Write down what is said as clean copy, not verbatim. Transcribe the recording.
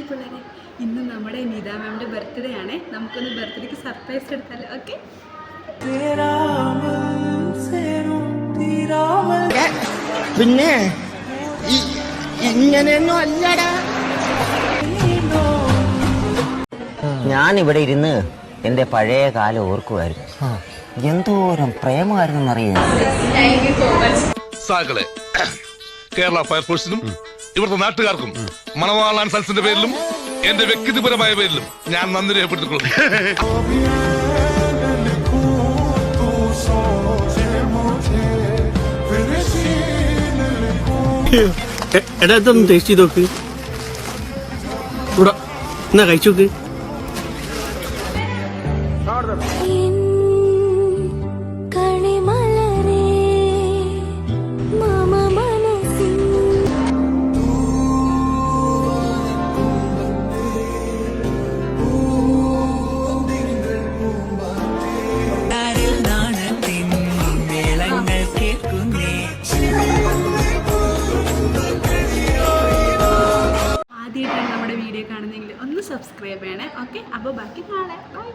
Hi പിള്ളേരെ, ഇന്ന് നമ്മുടെ നിത മാമിൻ്റെ ബർത്ത്ഡേ ആണ്. നമുക്കൊന്ന് ബർത്ത്ഡേക്ക് സർപ്രൈസ് എടുത്താലോ? ഓക്കെ. പിന്നെ ഇങ്ങനെയൊന്നും അല്ലടാ. ഞാനിവിടെ ഇരുന്ന് എന്റെ പഴയ കാലം ഓർക്കുമായിരുന്നു. എന്തോരം പ്രേമമായിരുന്നറിയാം. സാകളെ കേരള ഫയർഫോഴ്സിനും ഇവിടുത്തെ നാട്ടുകാർക്കും മണവാളാൻ സൽസിന്റെ പേരിലും എന്റെ വ്യക്തിപരമായ പേരിലും ഞാൻ നന്ദി രേഖപ്പെടുത്തിക്കൊള്ളുന്നു. എടാ ഇതൊന്ന് ടേസ്റ്റ് ചെയ്ത് നോക്ക്. എന്നാ കഴിച്ചോക്ക്. ആദ്യമായിട്ടാണ് നമ്മുടെ വീഡിയോ കാണുന്നതെങ്കിൽ ഒന്ന് സബ്സ്ക്രൈബ് ചെയ്യണേ. ഓക്കെ, അപ്പോൾ ബാക്കി നാളെ ബൈ.